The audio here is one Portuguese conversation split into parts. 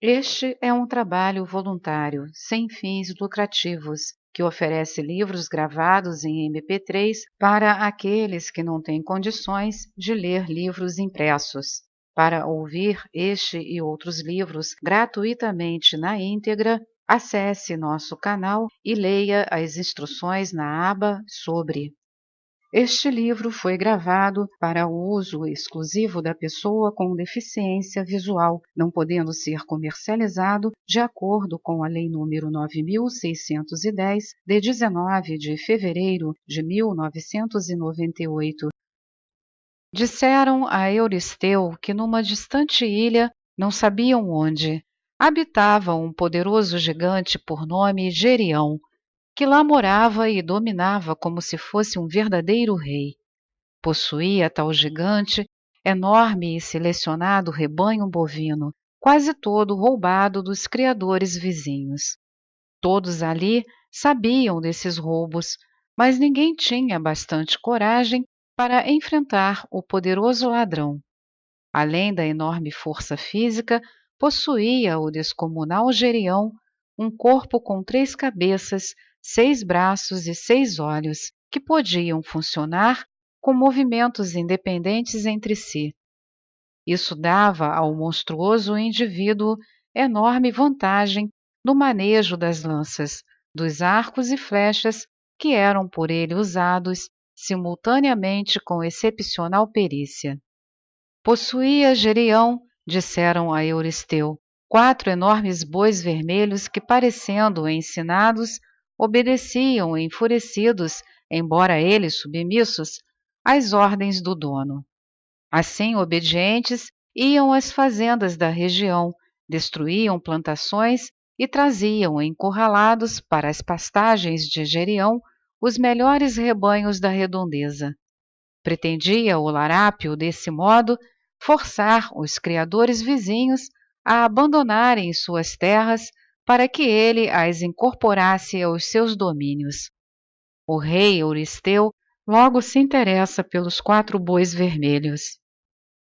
Este é um trabalho voluntário, sem fins lucrativos, que oferece livros gravados em MP3 para aqueles que não têm condições de ler livros impressos. Para ouvir este e outros livros gratuitamente na íntegra, acesse nosso canal e leia as instruções na aba Sobre. Este livro foi gravado para o uso exclusivo da pessoa com deficiência visual, não podendo ser comercializado de acordo com a Lei nº 9.610, de 19 de fevereiro de 1998. Disseram a Euristeu que numa distante ilha, não sabiam onde, habitava um poderoso gigante por nome Gerião, que lá morava e dominava como se fosse um verdadeiro rei. Possuía tal gigante enorme e selecionado rebanho bovino, quase todo roubado dos criadores vizinhos. Todos ali sabiam desses roubos, mas ninguém tinha bastante coragem para enfrentar o poderoso ladrão. Além da enorme força física, possuía o descomunal Gerião um corpo com 3 cabeças, 6 braços e 6 olhos, que podiam funcionar com movimentos independentes entre si. Isso dava ao monstruoso indivíduo enorme vantagem no manejo das lanças, dos arcos e flechas que eram por ele usados simultaneamente com excepcional perícia. Possuía Gerião, disseram a Euristeu, 4 enormes bois vermelhos que, parecendo ensinados, obedeciam enfurecidos, embora eles submissos, às ordens do dono. Assim, obedientes, iam às fazendas da região, destruíam plantações e traziam encurralados para as pastagens de Gerião os melhores rebanhos da redondeza. Pretendia o larápio, desse modo, forçar os criadores vizinhos a abandonarem suas terras para que ele as incorporasse aos seus domínios. O rei Euristeu logo se interessa pelos 4 bois vermelhos.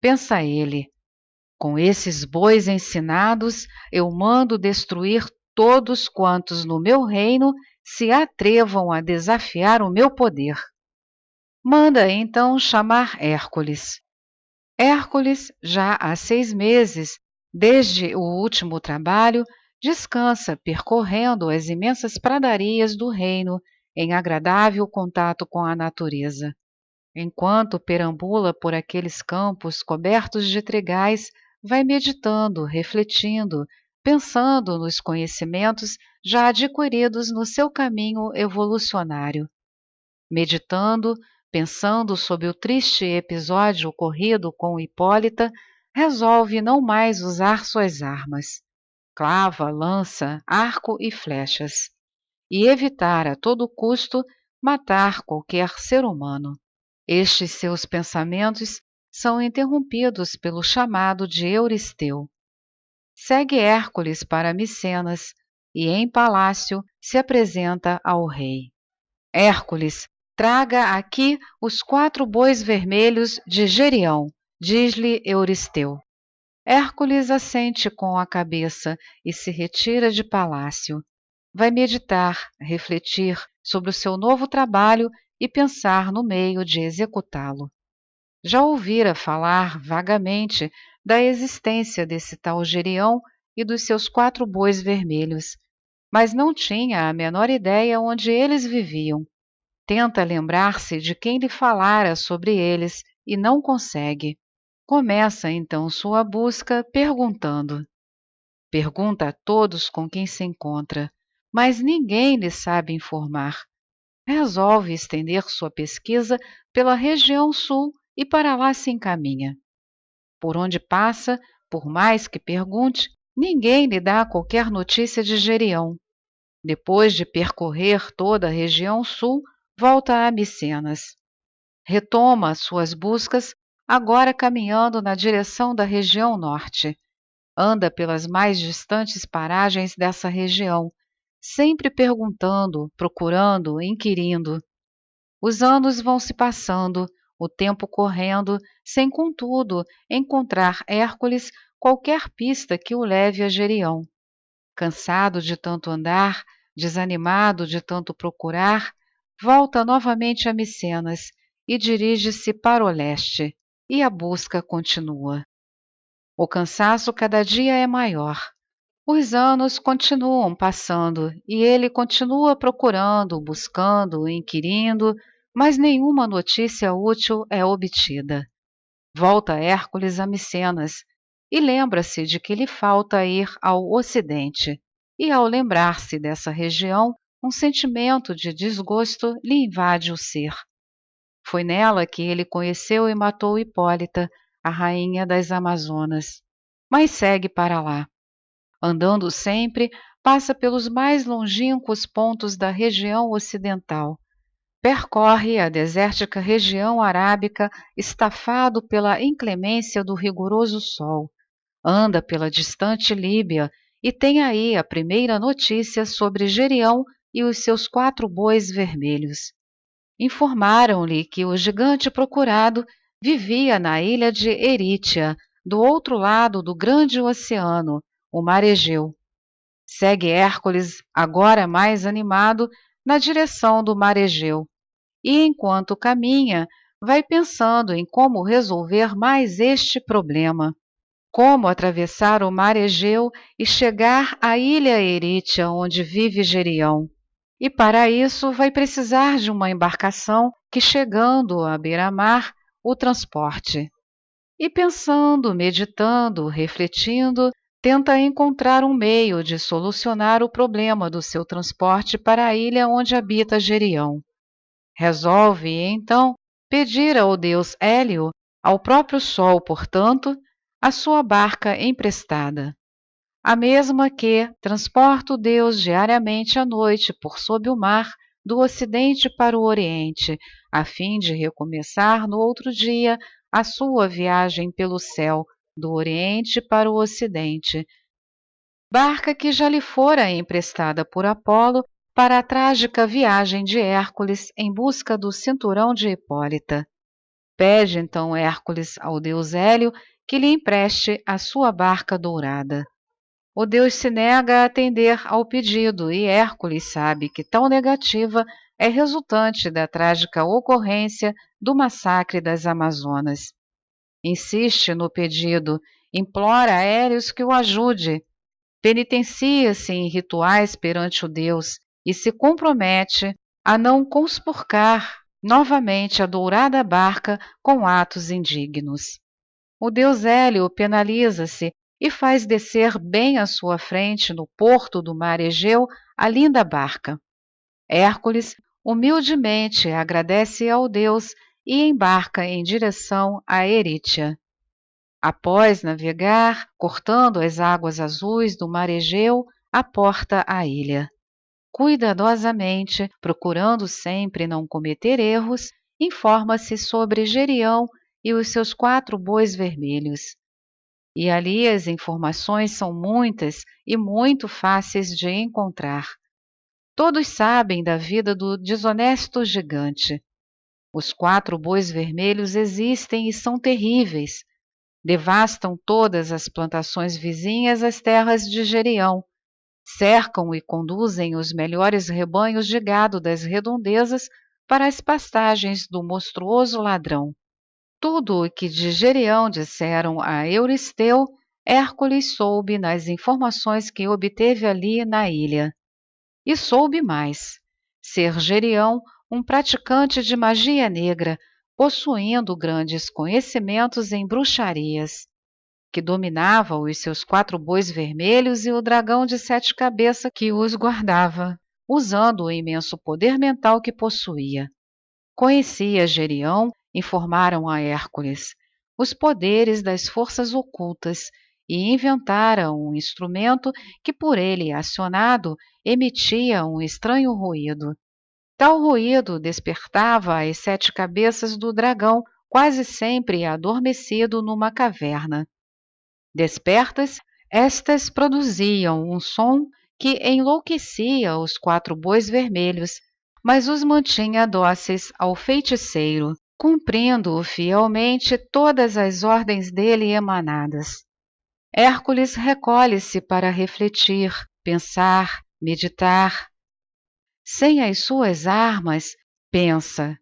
Pensa ele, com esses bois ensinados, eu mando destruir todos quantos no meu reino se atrevam a desafiar o meu poder. Manda então chamar Hércules. Hércules, já há 6 meses, desde o último trabalho, descansa percorrendo as imensas pradarias do reino em agradável contato com a natureza. Enquanto perambula por aqueles campos cobertos de trigais, vai meditando, refletindo, pensando nos conhecimentos já adquiridos no seu caminho evolucionário. Meditando, pensando sobre o triste episódio ocorrido com Hipólita, resolve não mais usar suas armas, clava, lança, arco e flechas, e evitar a todo custo matar qualquer ser humano. Estes seus pensamentos são interrompidos pelo chamado de Euristeu. Segue Hércules para Micenas e, em palácio, se apresenta ao rei. Hércules, traga aqui os 4 bois vermelhos de Gerião, diz-lhe Euristeu. Hércules assente com a cabeça e se retira de palácio. Vai meditar, refletir sobre o seu novo trabalho e pensar no meio de executá-lo. Já ouvira falar vagamente da existência desse tal Gerião e dos seus 4 bois vermelhos, mas não tinha a menor ideia onde eles viviam. Tenta lembrar-se de quem lhe falara sobre eles e não consegue. Começa então sua busca perguntando. Pergunta a todos com quem se encontra, mas ninguém lhe sabe informar. Resolve estender sua pesquisa pela região sul e para lá se encaminha. Por onde passa, por mais que pergunte, ninguém lhe dá qualquer notícia de Gerião. Depois de percorrer toda a região sul, volta a Micenas. Retoma suas buscas, agora caminhando na direção da região norte. Anda pelas mais distantes paragens dessa região, sempre perguntando, procurando, inquirindo. Os anos vão se passando, o tempo correndo, sem contudo encontrar Hércules qualquer pista que o leve a Gerião. Cansado de tanto andar, desanimado de tanto procurar, volta novamente a Micenas e dirige-se para o leste, e a busca continua. O cansaço cada dia é maior. Os anos continuam passando e ele continua procurando, buscando, inquirindo, mas nenhuma notícia útil é obtida. Volta Hércules a Micenas e lembra-se de que lhe falta ir ao ocidente. E ao lembrar-se dessa região, um sentimento de desgosto lhe invade o ser. Foi nela que ele conheceu e matou Hipólita, a rainha das Amazonas. Mas segue para lá. Andando sempre, passa pelos mais longínquos pontos da região ocidental. Percorre a desértica região arábica, estafado pela inclemência do rigoroso sol. Anda pela distante Líbia e tem aí a primeira notícia sobre Gerião e os seus 4 bois vermelhos. Informaram-lhe que o gigante procurado vivia na ilha de Erítia, do outro lado do grande oceano, o mar Egeu. Segue Hércules, agora mais animado, na direção do mar Egeu, e enquanto caminha, vai pensando em como resolver mais este problema. Como atravessar o mar Egeu e chegar à ilha Erítia, onde vive Gerião. E para isso vai precisar de uma embarcação que, chegando à beira-mar, o transporte. E pensando, meditando, refletindo, tenta encontrar um meio de solucionar o problema do seu transporte para a ilha onde habita Gerião. Resolve, então, pedir ao deus Hélio, ao próprio Sol, portanto, a sua barca emprestada, a mesma que transporta o deus diariamente à noite por sob o mar, do ocidente para o oriente, a fim de recomeçar no outro dia a sua viagem pelo céu, do oriente para o ocidente, barca que já lhe fora emprestada por Apolo para a trágica viagem de Hércules em busca do cinturão de Hipólita. Pede então Hércules ao deus Hélio que lhe empreste a sua barca dourada. O deus se nega a atender ao pedido e Hércules sabe que tal negativa é resultante da trágica ocorrência do massacre das Amazonas. Insiste no pedido, implora a Hélios que o ajude, penitencia-se em rituais perante o deus e se compromete a não conspurcar novamente a dourada barca com atos indignos. O deus Hélio penaliza-se e faz descer bem à sua frente, no porto do mar Egeu, a linda barca. Hércules humildemente agradece ao deus e embarca em direção a Erítia. Após navegar, cortando as águas azuis do mar Egeu, aporta a ilha. Cuidadosamente, procurando sempre não cometer erros, informa-se sobre Gerião e os seus 4 bois vermelhos. E ali as informações são muitas e muito fáceis de encontrar. Todos sabem da vida do desonesto gigante. Os 4 bois vermelhos existem e são terríveis. Devastam todas as plantações vizinhas às terras de Gerião, cercam e conduzem os melhores rebanhos de gado das redondezas para as pastagens do monstruoso ladrão. Tudo o que de Gerião disseram a Euristeu, Hércules soube nas informações que obteve ali na ilha. E soube mais: ser Gerião um praticante de magia negra, possuindo grandes conhecimentos em bruxarias, que dominava os seus 4 bois vermelhos e o dragão de 7 cabeças que os guardava, usando o imenso poder mental que possuía. Conhecia Gerião, informaram a Hércules, os poderes das forças ocultas e inventara um instrumento que, por ele acionado, emitia um estranho ruído. Tal ruído despertava as 7 cabeças do dragão, quase sempre adormecido numa caverna. Despertas, estas produziam um som que enlouquecia os 4 bois vermelhos, mas os mantinha dóceis ao feiticeiro, cumprindo fielmente todas as ordens dele emanadas. Hércules recolhe-se para refletir, pensar, meditar. Sem as suas armas, pensa,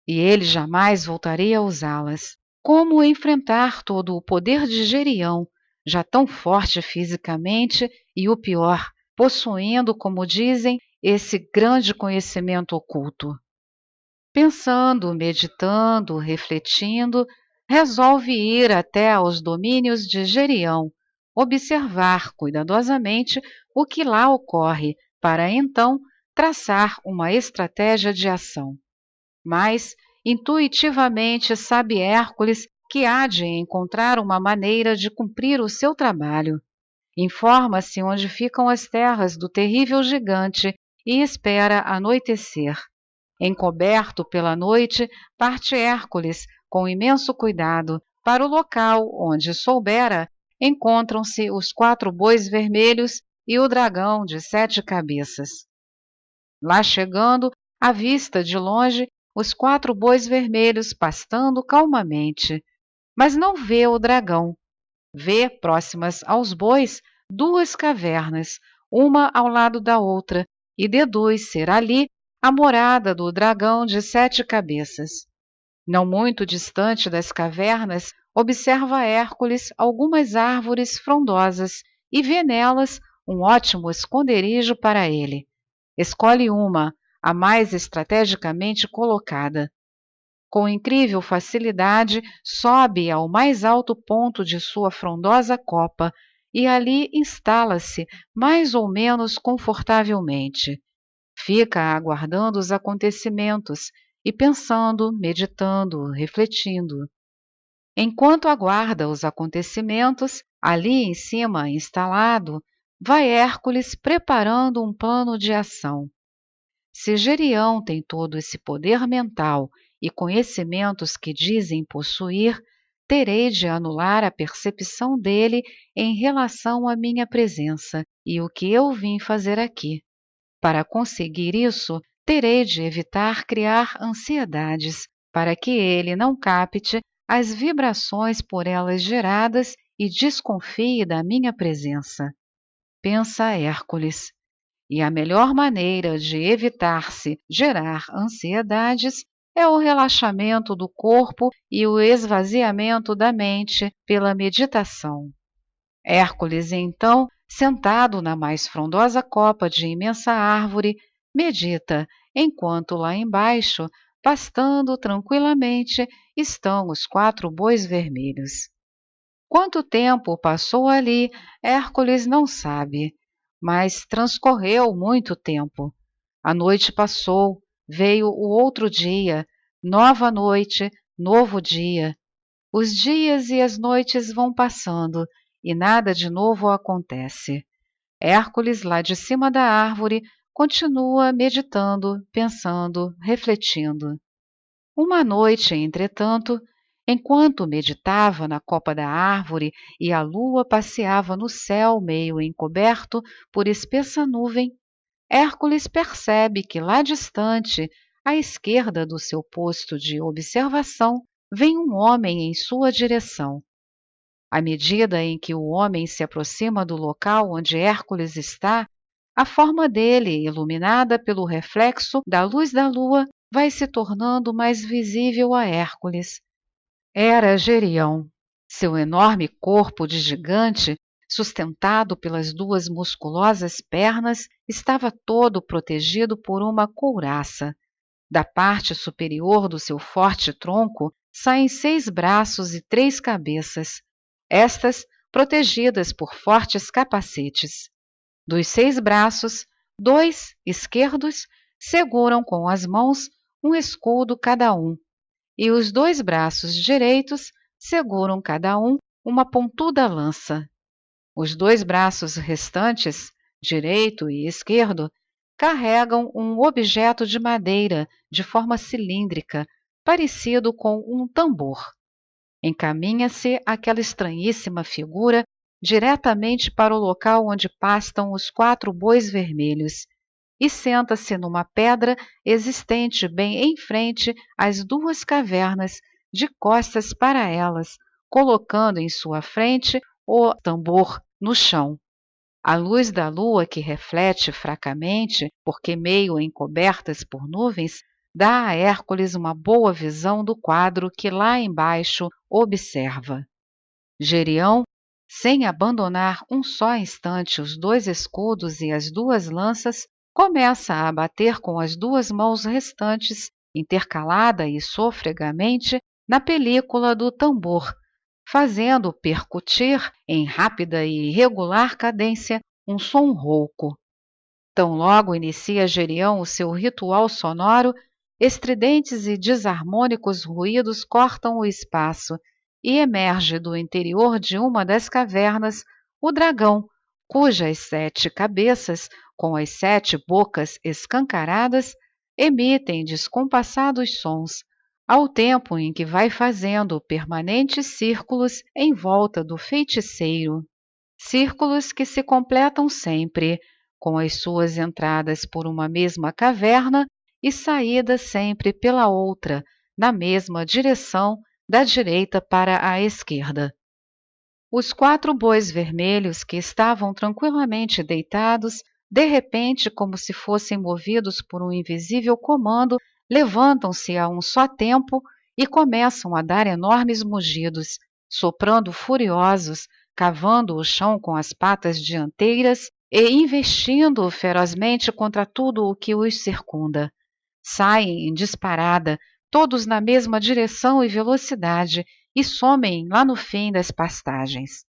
e ele jamais voltaria a usá-las. Como enfrentar todo o poder de Gerião, já tão forte fisicamente e o pior, possuindo, como dizem, esse grande conhecimento oculto? Pensando, meditando, refletindo, resolve ir até aos domínios de Gerião, observar cuidadosamente o que lá ocorre, para então traçar uma estratégia de ação. Mas, intuitivamente, sabe Hércules que há de encontrar uma maneira de cumprir o seu trabalho. Informa-se onde ficam as terras do terrível gigante e espera anoitecer. Encoberto pela noite, parte Hércules, com imenso cuidado, para o local onde soubera encontram-se os 4 bois vermelhos e o dragão de 7 cabeças. Lá chegando, avista de longe os 4 bois vermelhos pastando calmamente, mas não vê o dragão. Vê, próximas aos bois, 2 cavernas, uma ao lado da outra, e deduz ser ali a morada do dragão de 7 cabeças. Não muito distante das cavernas, observa Hércules algumas árvores frondosas e vê nelas um ótimo esconderijo para ele. Escolhe uma, a mais estrategicamente colocada. Com incrível facilidade, sobe ao mais alto ponto de sua frondosa copa e ali instala-se mais ou menos confortavelmente. Fica aguardando os acontecimentos e pensando, meditando, refletindo. Enquanto aguarda os acontecimentos, ali em cima instalado, vai Hércules preparando um plano de ação. Se Gerião tem todo esse poder mental e conhecimentos que dizem possuir, terei de anular a percepção dele em relação à minha presença e o que eu vim fazer aqui. Para conseguir isso, terei de evitar criar ansiedades, para que ele não capte as vibrações por elas geradas e desconfie da minha presença. Pensa Hércules. E a melhor maneira de evitar-se gerar ansiedades é o relaxamento do corpo e o esvaziamento da mente pela meditação. Hércules, então, sentado na mais frondosa copa de imensa árvore, medita, enquanto lá embaixo, pastando tranquilamente, estão os 4 bois vermelhos. Quanto tempo passou ali, Hércules não sabe, mas transcorreu muito tempo. A noite passou, veio o outro dia, nova noite, novo dia. Os dias e as noites vão passando e nada de novo acontece. Hércules, lá de cima da árvore, continua meditando, pensando, refletindo. Uma noite, entretanto, enquanto meditava na copa da árvore e a lua passeava no céu meio encoberto por espessa nuvem, Hércules percebe que lá distante, à esquerda do seu posto de observação, vem um homem em sua direção. À medida em que o homem se aproxima do local onde Hércules está, a forma dele, iluminada pelo reflexo da luz da lua, vai se tornando mais visível a Hércules. Era Gerião. Seu enorme corpo de gigante, sustentado pelas 2 musculosas pernas, estava todo protegido por uma couraça. Da parte superior do seu forte tronco saem 6 braços e 3 cabeças, estas protegidas por fortes capacetes. Dos 6 braços, 2 esquerdos seguram com as mãos um escudo cada um, e os 2 braços direitos seguram cada um uma pontuda lança. Os 2 braços restantes, direito e esquerdo, carregam um objeto de madeira de forma cilíndrica, parecido com um tambor. Encaminha-se aquela estranhíssima figura diretamente para o local onde pastam os 4 bois vermelhos e senta-se numa pedra existente bem em frente às 2 cavernas, de costas para elas, colocando em sua frente o tambor no chão. A luz da lua, que reflete fracamente, porque meio encobertas por nuvens, dá a Hércules uma boa visão do quadro que lá embaixo observa. Gerião, sem abandonar um só instante os 2 escudos e as 2 lanças, começa a bater com as 2 mãos restantes, intercalada e sofregamente, na película do tambor, fazendo percutir, em rápida e irregular cadência, um som rouco. Tão logo inicia Gerião o seu ritual sonoro, estridentes e desarmônicos ruídos cortam o espaço, e emerge do interior de uma das cavernas o dragão, cujas 7 cabeças, com as 7 bocas escancaradas, emitem descompassados sons, ao tempo em que vai fazendo permanentes círculos em volta do feiticeiro. Círculos que se completam sempre, com as suas entradas por uma mesma caverna e saídas sempre pela outra, na mesma direção, da direita para a esquerda. Os 4 bois vermelhos, que estavam tranquilamente deitados, de repente, como se fossem movidos por um invisível comando, levantam-se a um só tempo e começam a dar enormes mugidos, soprando furiosos, cavando o chão com as patas dianteiras e investindo ferozmente contra tudo o que os circunda. Saem em disparada, todos na mesma direção e velocidade, e somem lá no fim das pastagens.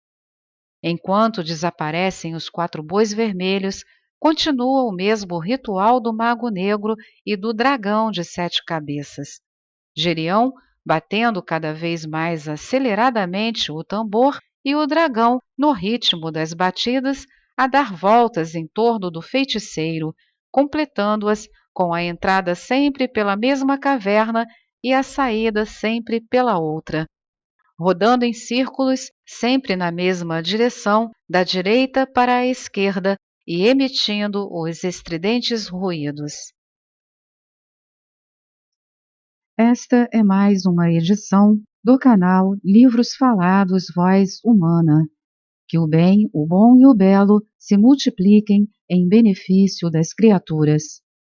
Enquanto desaparecem os 4 bois vermelhos, continua o mesmo ritual do mago negro e do dragão de 7 cabeças. Gerião batendo cada vez mais aceleradamente o tambor e o dragão, no ritmo das batidas, a dar voltas em torno do feiticeiro, completando-as com a entrada sempre pela mesma caverna e a saída sempre pela outra, rodando em círculos sempre na mesma direção, da direita para a esquerda e emitindo os estridentes ruídos. Esta é mais uma edição do canal Livros Falados Voz Humana. Que o bem, o bom e o belo se multipliquem em benefício das criaturas.